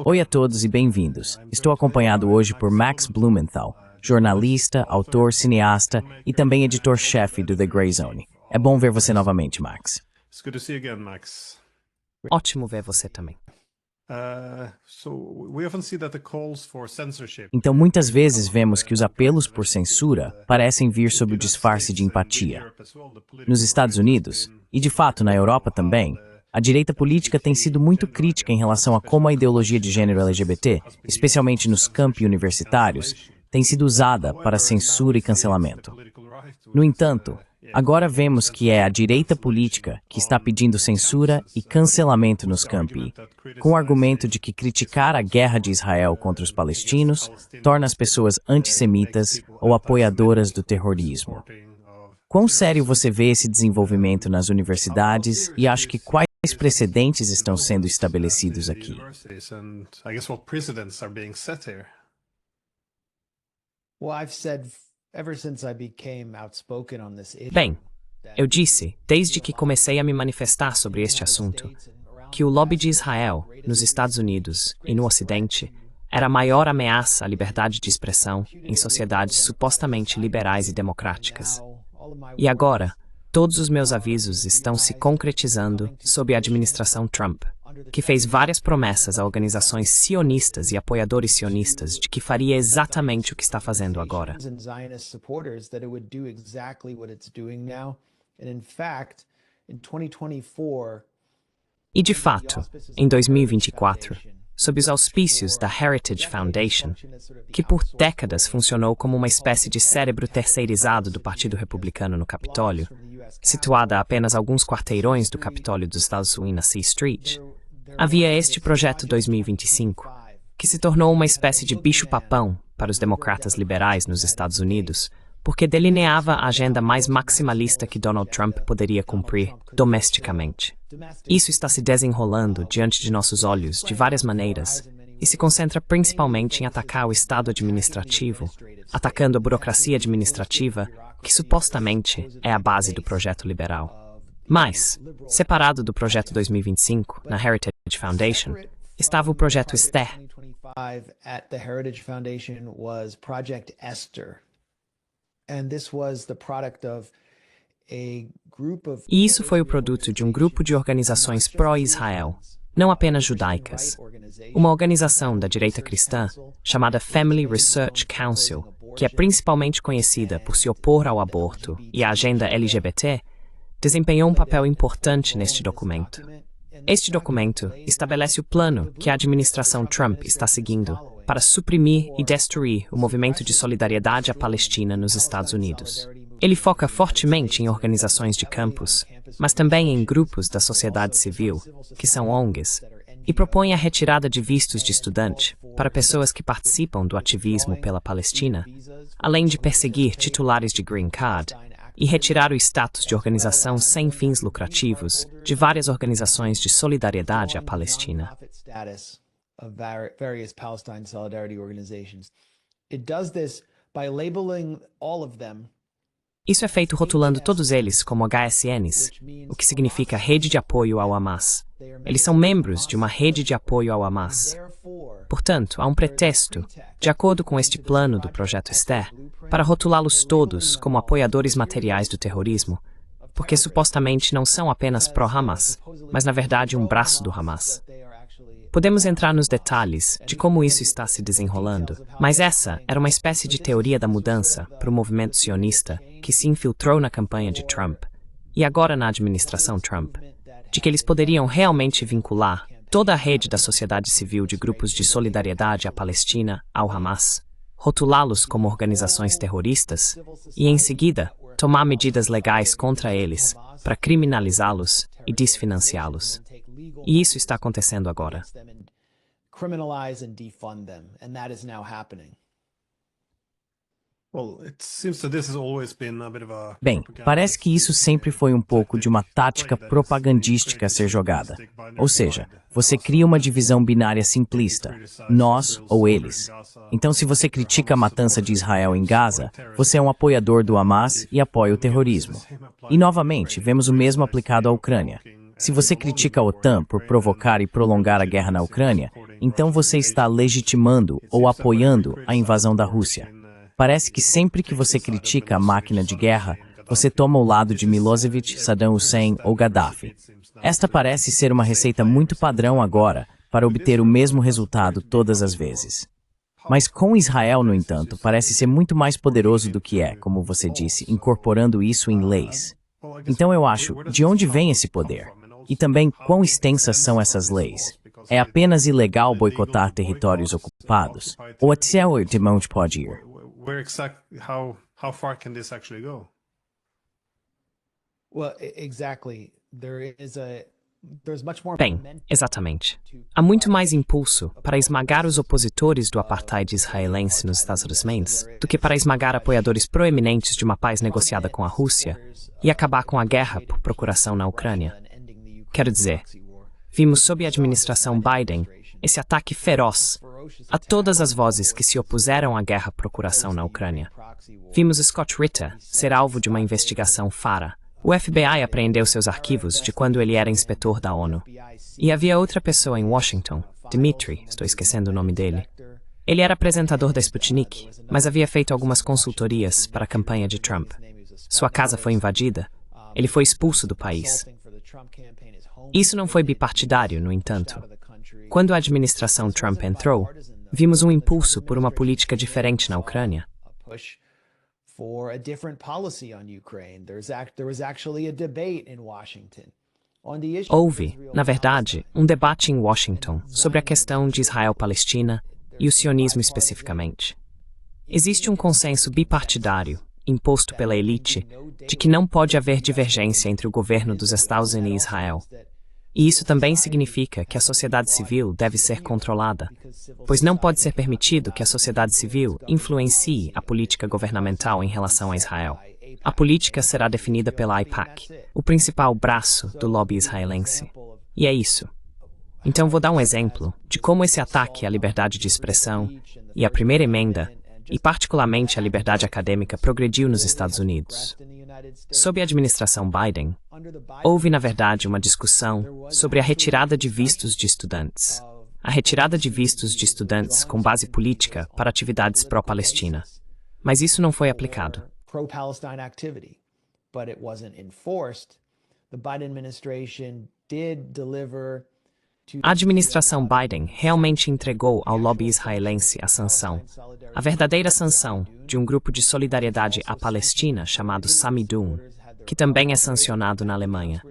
Oi a todos e bem-vindos. Estou acompanhado hoje por Max Blumenthal, jornalista, autor, cineasta e também editor-chefe do The Grey Zone. É bom ver você novamente, Max. Ótimo ver você também. Então, muitas vezes vemos que os apelos por censura parecem vir sob o disfarce de empatia. Nos Estados Unidos, e de fato na Europa também, a direita política tem sido muito crítica em relação a como a ideologia de gênero LGBT, especialmente nos campi universitários, tem sido usada para censura e cancelamento. No entanto, agora vemos que é a direita política que está pedindo censura e cancelamento nos campi, com o argumento de que criticar a guerra de Israel contra os palestinos torna as pessoas antissemitas ou apoiadoras do terrorismo. Quão sério você vê esse desenvolvimento nas universidades e acha que quais precedentes estão sendo estabelecidos aqui? Bem, eu disse, desde que comecei a me manifestar sobre este assunto, que o lobby de Israel, nos Estados Unidos e no Ocidente, era a maior ameaça à liberdade de expressão em sociedades supostamente liberais e democráticas. E agora, todos os meus avisos estão se concretizando sob a administração Trump, que fez várias promessas a organizações sionistas e apoiadores sionistas de que faria exatamente o que está fazendo agora. E de fato, em 2024, sob os auspícios da Heritage Foundation, que por décadas funcionou como uma espécie de cérebro terceirizado do Partido Republicano no Capitólio, situada a apenas alguns quarteirões do Capitólio dos Estados Unidos na C Street, havia este Projeto 2025, que se tornou uma espécie de bicho-papão para os democratas liberais nos Estados Unidos, porque delineava a agenda mais maximalista que Donald Trump poderia cumprir domesticamente. Isso está se desenrolando diante de nossos olhos de várias maneiras e se concentra principalmente em atacar o Estado administrativo, atacando a burocracia administrativa, que supostamente é a base do projeto liberal. Mas, separado do Projeto 2025, na Heritage Foundation, estava o Projeto Esther. E isso foi o produto de um grupo de organizações pró-Israel, não apenas judaicas. Uma organização da direita cristã chamada Family Research Council, que é principalmente conhecida por se opor ao aborto e à agenda LGBT, desempenhou um papel importante neste documento. Este documento estabelece o plano que a administração Trump está seguindo para suprimir e destruir o movimento de solidariedade à Palestina nos Estados Unidos. Ele foca fortemente em organizações de campus, mas também em grupos da sociedade civil, que são ONGs, e propõe a retirada de vistos de estudante para pessoas que participam do ativismo pela Palestina, além de perseguir titulares de Green Card e retirar o status de organização sem fins lucrativos de várias organizações de solidariedade à Palestina. Isso é feito rotulando todos eles como HSNs, o que significa Rede de Apoio ao Hamas. Eles são membros de uma rede de apoio ao Hamas. Portanto, há um pretexto, de acordo com este plano do Projeto Esther, para rotulá-los todos como apoiadores materiais do terrorismo, porque supostamente não são apenas pró-Hamas, mas na verdade um braço do Hamas. Podemos entrar nos detalhes de como isso está se desenrolando, mas essa era uma espécie de teoria da mudança para o movimento sionista que se infiltrou na campanha de Trump, e agora na administração Trump, de que eles poderiam realmente vincular toda a rede da sociedade civil de grupos de solidariedade à Palestina ao Hamas, rotulá-los como organizações terroristas e, em seguida, tomar medidas legais contra eles para criminalizá-los e desfinanciá-los. E isso está acontecendo agora. Bem, parece que isso sempre foi um pouco de uma tática propagandística a ser jogada. Ou seja, você cria uma divisão binária simplista, nós ou eles. Então, se você critica a matança de Israel em Gaza, você é um apoiador do Hamas e apoia o terrorismo. E, novamente, vemos o mesmo aplicado à Ucrânia. Se você critica a OTAN por provocar e prolongar a guerra na Ucrânia, então você está legitimando ou apoiando a invasão da Rússia. Parece que sempre que você critica a máquina de guerra, você toma o lado de Milosevic, Saddam Hussein ou Gaddafi. Esta parece ser uma receita muito padrão agora para obter o mesmo resultado todas as vezes. Mas com Israel, no entanto, parece ser muito mais poderoso do que é, como você disse, incorporando isso em leis. Então eu acho, de onde vem esse poder? E também, quão extensas são essas leis? É apenas ilegal boicotar territórios ocupados? Ou até onde pode ir? How far can this actually go? Bem, exatamente. Há muito mais impulso para esmagar os opositores do apartheid israelense nos Estados Unidos do que para esmagar apoiadores proeminentes de uma paz negociada com a Rússia e acabar com a guerra por procuração na Ucrânia. Quero dizer, vimos sob a administração Biden esse ataque feroz a todas as vozes que se opuseram à guerra por procuração na Ucrânia. Vimos Scott Ritter ser alvo de uma investigação FARA. O FBI apreendeu seus arquivos de quando ele era inspetor da ONU. E havia outra pessoa em Washington, Dmitry, estou esquecendo o nome dele. Ele era apresentador da Sputnik, mas havia feito algumas consultorias para a campanha de Trump. Sua casa foi invadida. Ele foi expulso do país. Isso não foi bipartidário, no entanto. Quando a administração Trump entrou, vimos um impulso por uma política diferente na Ucrânia. Houve, na verdade, um debate em Washington sobre a questão de Israel-Palestina e o sionismo especificamente. Existe um consenso bipartidário, imposto pela elite, de que não pode haver divergência entre o governo dos Estados Unidos e Israel. E isso também significa que a sociedade civil deve ser controlada, pois não pode ser permitido que a sociedade civil influencie a política governamental em relação a Israel. A política será definida pela AIPAC, o principal braço do lobby israelense. E é isso. Então vou dar um exemplo de como esse ataque à liberdade de expressão e à primeira emenda, e particularmente à liberdade acadêmica, progrediu nos Estados Unidos. Sob a administração Biden, houve, na verdade, uma discussão sobre a retirada de vistos de estudantes. A retirada de vistos de estudantes com base política para atividades pró-Palestina. Mas isso não foi aplicado. A administração Biden realmente entregou ao lobby israelense a sanção, a verdadeira sanção de um grupo de solidariedade à Palestina chamado Samidun, que também é sancionado na Alemanha.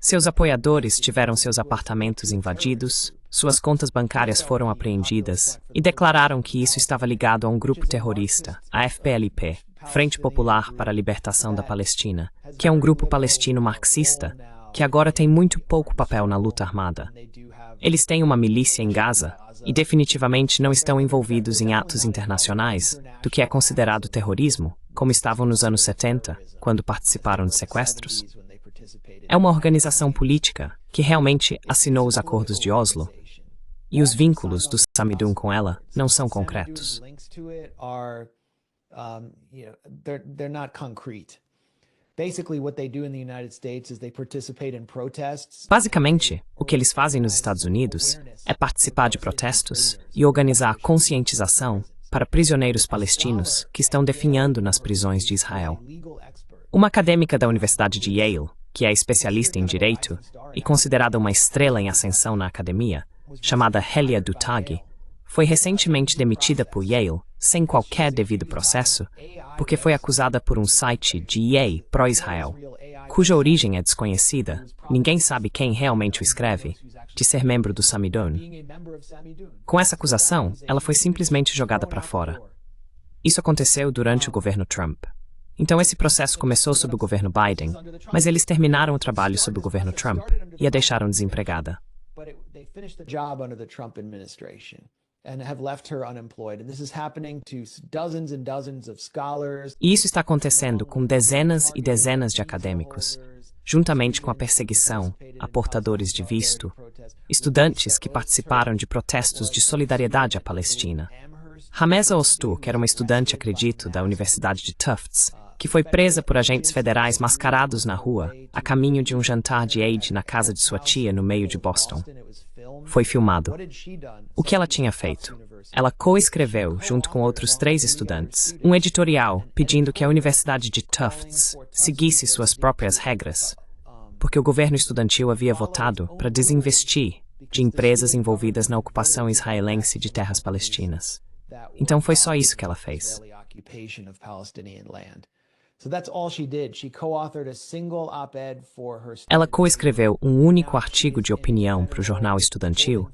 Seus apoiadores tiveram seus apartamentos invadidos, suas contas bancárias foram apreendidas e declararam que isso estava ligado a um grupo terrorista, a FPLP, Frente Popular para a Libertação da Palestina, que é um grupo palestino marxista que agora tem muito pouco papel na luta armada. Eles têm uma milícia em Gaza e definitivamente não estão envolvidos em atos internacionais do que é considerado terrorismo, como estavam nos anos 70, quando participaram de sequestros. É uma organização política que realmente assinou os acordos de Oslo, e os vínculos do Samidun com ela não são concretos. Basicamente, o que eles fazem nos Estados Unidos é participar de protestos e organizar conscientização para prisioneiros palestinos que estão definhando nas prisões de Israel. Uma acadêmica da Universidade de Yale, que é especialista em direito e considerada uma estrela em ascensão na academia, chamada Helia Doutag, foi recentemente demitida por Yale sem qualquer devido processo, porque foi acusada por um site de EA pró-Israel, cuja origem é desconhecida, ninguém sabe quem realmente o escreve, de ser membro do Samidun. Com essa acusação, ela foi simplesmente jogada para fora. Isso aconteceu durante o governo Trump. Então esse processo começou sob o governo Biden, mas eles terminaram o trabalho sob o governo Trump e a deixaram desempregada. E isso está acontecendo com dezenas e dezenas de acadêmicos, juntamente com a perseguição a portadores de visto, estudantes que participaram de protestos de solidariedade à Palestina. Hameza Ostur, que era uma estudante, acredito, da Universidade de Tufts, que foi presa por agentes federais mascarados na rua, a caminho de um jantar de Eid na casa de sua tia no meio de Boston. Foi filmado. O que ela tinha feito? Ela coescreveu, junto com outros 3 estudantes, um editorial pedindo que a Universidade de Tufts seguisse suas próprias regras, porque o governo estudantil havia votado para desinvestir de empresas envolvidas na ocupação israelense de terras palestinas. Então foi só isso que ela fez. Ela coescreveu um único artigo de opinião para o jornal estudantil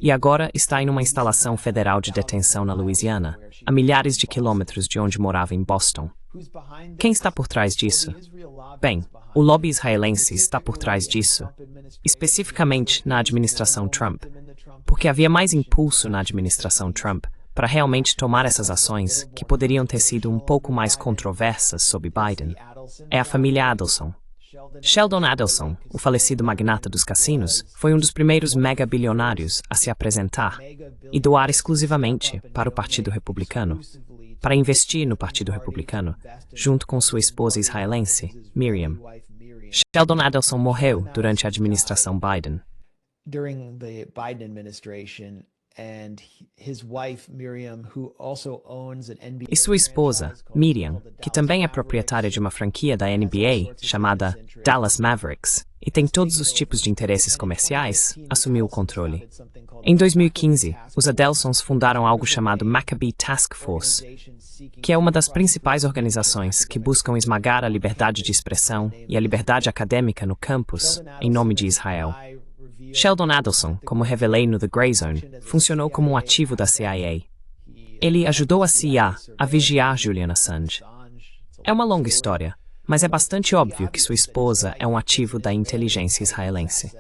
e agora está em uma instalação federal de detenção na Louisiana, a milhares de quilômetros de onde morava em Boston. Quem está por trás disso? Bem, o lobby israelense está por trás disso, especificamente na administração Trump, porque havia mais impulso na administração Trump para realmente tomar essas ações que poderiam ter sido um pouco mais controversas sob Biden. É a família Adelson. Sheldon Adelson, o falecido magnata dos cassinos, foi um dos primeiros mega-bilionários a se apresentar e doar exclusivamente para o Partido Republicano, para investir no Partido Republicano, junto com sua esposa israelense, Miriam. Sheldon Adelson morreu durante a administração Biden. During the Biden administration, and his wife Miriam, who also owns an NBA. E sua esposa, Miriam, que também é proprietária de uma franquia da NBA chamada Dallas Mavericks e tem todos os tipos de interesses comerciais, assumiu o controle. Em 2015, os Adelsons fundaram algo chamado Maccabee Task Force, que é uma das principais organizações que buscam esmagar a liberdade de expressão e a liberdade acadêmica no campus, em nome de Israel. Sheldon Adelson, como revelei no The Grey Zone, funcionou como um ativo da CIA. Ele ajudou a CIA a vigiar Julian Assange. É uma longa história, mas é bastante óbvio que sua esposa é um ativo da inteligência israelense.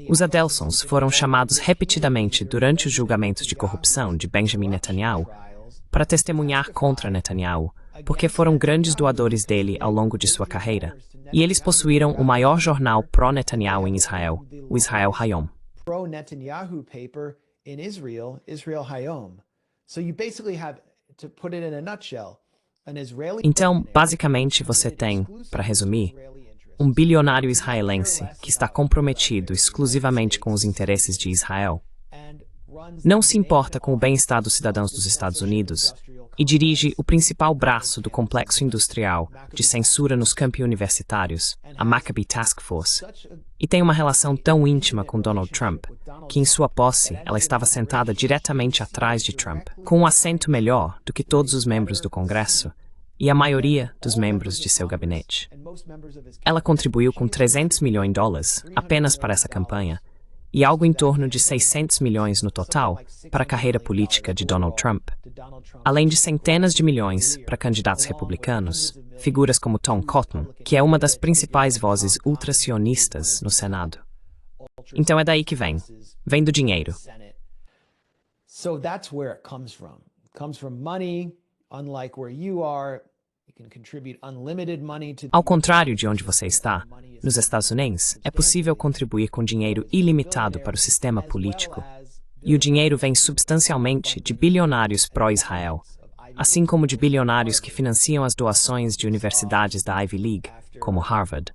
Os Adelsons foram chamados repetidamente durante os julgamentos de corrupção de Benjamin Netanyahu para testemunhar contra Netanyahu, porque foram grandes doadores dele ao longo de sua carreira, e eles possuíram o maior jornal pró-Netanyahu em Israel, o Israel Hayom. Pro-Netanyahu paper in Israel, Israel Hayom. So you basically have, to put it in a nutshell, an Israeli. Então, basicamente, você tem, para resumir, um bilionário israelense que está comprometido exclusivamente com os interesses de Israel. Não se importa com o bem-estar dos cidadãos dos Estados Unidos e dirige o principal braço do complexo industrial de censura nos campi universitários, a Maccabee Task Force, e tem uma relação tão íntima com Donald Trump que, em sua posse, ela estava sentada diretamente atrás de Trump, com um assento melhor do que todos os membros do Congresso e a maioria dos membros de seu gabinete. Ela contribuiu com $300 milhões apenas para essa campanha, e algo em torno de 600 milhões no total para a carreira política de Donald Trump, além de centenas de milhões para candidatos republicanos, figuras como Tom Cotton, que é uma das principais vozes ultracionistas no Senado. Então é daí que vem. Vem do dinheiro. So that's where it comes from. It comes from money, unlike where you are. Ao contrário de onde você está, nos Estados Unidos, é possível contribuir com dinheiro ilimitado para o sistema político. E o dinheiro vem substancialmente de bilionários pró-Israel, assim como de bilionários que financiam as doações de universidades da Ivy League, como Harvard.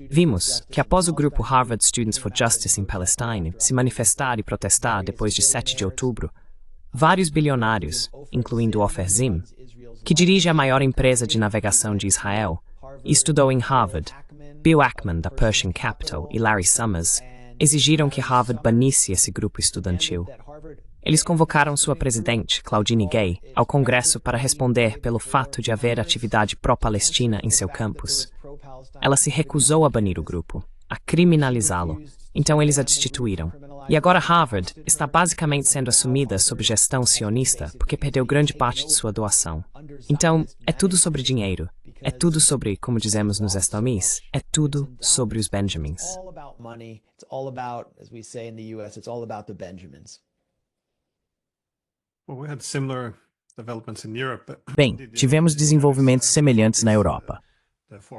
Vimos que após o grupo Harvard Students for Justice in Palestine se manifestar e protestar depois de 7 de outubro, vários bilionários, incluindo Ofer Zim, que dirige a maior empresa de navegação de Israel, e estudou em Harvard, Bill Ackman, da Pershing Capital, e Larry Summers, exigiram que Harvard banisse esse grupo estudantil. Eles convocaram sua presidente, Claudine Gay, ao Congresso para responder pelo fato de haver atividade pró-Palestina em seu campus. Ela se recusou a banir o grupo, a criminalizá-lo, então eles a destituíram. E agora Harvard está basicamente sendo assumida sob gestão sionista porque perdeu grande parte de sua doação. Então, é tudo sobre dinheiro. É tudo sobre, como dizemos nos Estados Unidos, é tudo sobre os Benjamins. Bem, tivemos desenvolvimentos semelhantes na Europa.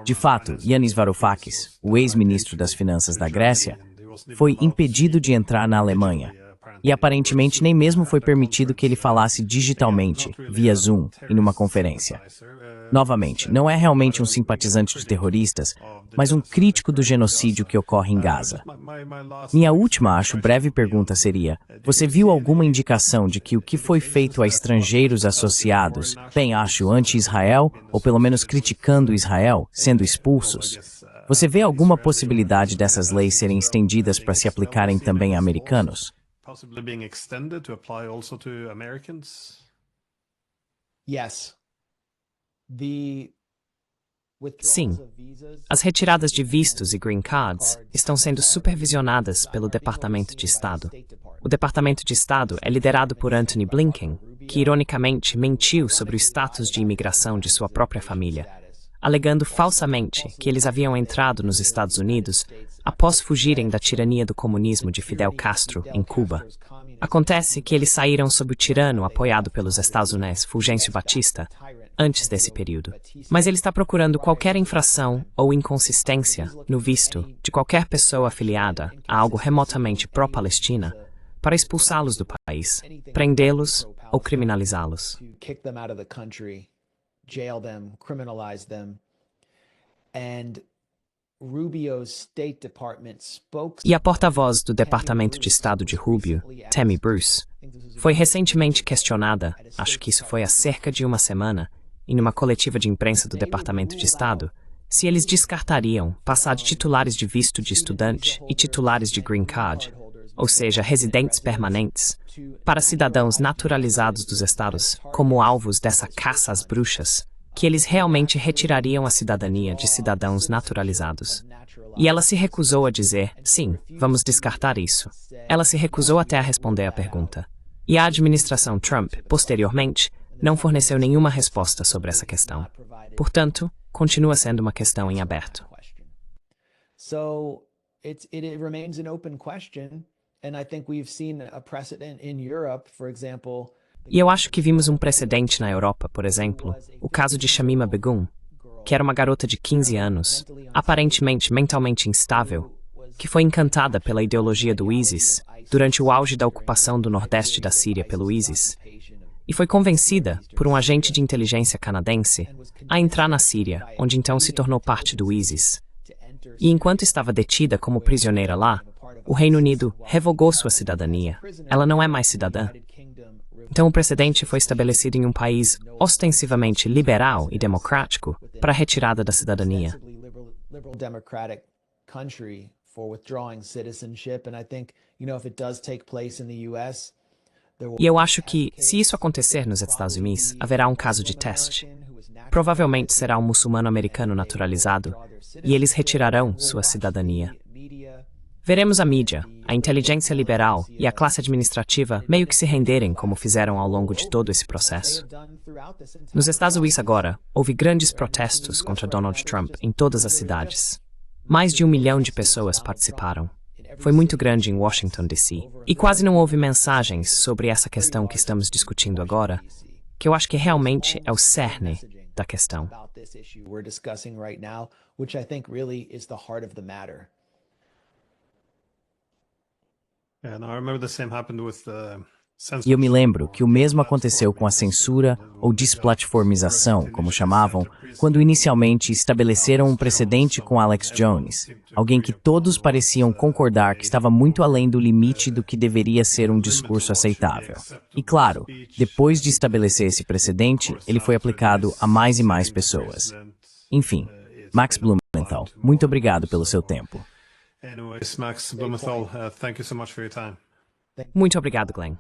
De fato, Yanis Varoufakis, o ex-ministro das Finanças da Grécia, foi impedido de entrar na Alemanha. E aparentemente nem mesmo foi permitido que ele falasse digitalmente, via Zoom, em uma conferência. Novamente, não é realmente um simpatizante de terroristas, mas um crítico do genocídio que ocorre em Gaza. Minha última, acho, breve pergunta seria: você viu alguma indicação de que o que foi feito a estrangeiros associados, bem, acho, anti-Israel, ou pelo menos criticando Israel, sendo expulsos? Você vê alguma possibilidade dessas leis serem estendidas para se aplicarem também a americanos? Possibly being extended to apply also to Americans? Yes. The Sim. As retiradas de vistos e green cards estão sendo supervisionadas pelo Departamento de Estado. O Departamento de Estado é liderado por Antony Blinken, que ironicamente mentiu sobre o status de imigração de sua própria família, alegando falsamente que eles haviam entrado nos Estados Unidos após fugirem da tirania do comunismo de Fidel Castro em Cuba. Acontece que eles saíram sob o tirano apoiado pelos Estados Unidos, Fulgêncio Batista, antes desse período. Mas ele está procurando qualquer infração ou inconsistência no visto de qualquer pessoa afiliada a algo remotamente pró-Palestina para expulsá-los do país, prendê-los ou criminalizá-los. Jail them, criminalize them. And Rubio's State Department E a porta-voz do Departamento de Estado de Rubio, Tammy Bruce, foi recentemente questionada, acho que isso foi há cerca de uma semana, em uma coletiva de imprensa do Departamento de Estado, se eles descartariam passar de titulares de visto de estudante e titulares de green card, ou seja, residentes permanentes, para cidadãos naturalizados dos estados, como alvos dessa caça às bruxas, que eles realmente retirariam a cidadania de cidadãos naturalizados. E ela se recusou a dizer, sim, vamos descartar isso. Ela se recusou até a responder à pergunta. E a administração Trump, posteriormente, não forneceu nenhuma resposta sobre essa questão. Portanto, continua sendo uma questão em aberto. So it remains an open question. And I think we've seen a precedent in Europe, for example. E eu acho que vimos um precedente na Europa, por exemplo, o caso de Shamima Begum, que era uma garota de 15 anos, aparentemente mentalmente instável, que foi encantada pela ideologia do ISIS durante o auge da ocupação do nordeste da Síria pelo ISIS, e foi convencida por um agente de inteligência canadense a entrar na Síria, onde então se tornou parte do ISIS. E enquanto estava detida como prisioneira lá, o Reino Unido revogou sua cidadania. Ela não é mais cidadã. Então o precedente foi estabelecido em um país ostensivamente liberal e democrático para a retirada da cidadania. E eu acho que, se isso acontecer nos Estados Unidos, haverá um caso de teste. Provavelmente será um muçulmano americano naturalizado, e eles retirarão sua cidadania. Veremos a mídia, a inteligência liberal e a classe administrativa meio que se renderem como fizeram ao longo de todo esse processo. Nos Estados Unidos agora, houve grandes protestos contra Donald Trump em todas as cidades. Mais de 1 milhão de pessoas participaram. Foi muito grande em Washington, D.C. E quase não houve mensagens sobre essa questão que estamos discutindo agora, que eu acho que realmente é o cerne da questão. E eu me lembro que o mesmo aconteceu com a censura ou desplatformização, como chamavam, quando inicialmente estabeleceram um precedente com Alex Jones, alguém que todos pareciam concordar que estava muito além do limite do que deveria ser um discurso aceitável. E claro, depois de estabelecer esse precedente, ele foi aplicado a mais e mais pessoas. Enfim, Max Blumenthal, muito obrigado pelo seu tempo. Anyways, Max Blumenthal, thank you so much for your time. Muito obrigado, Glenn.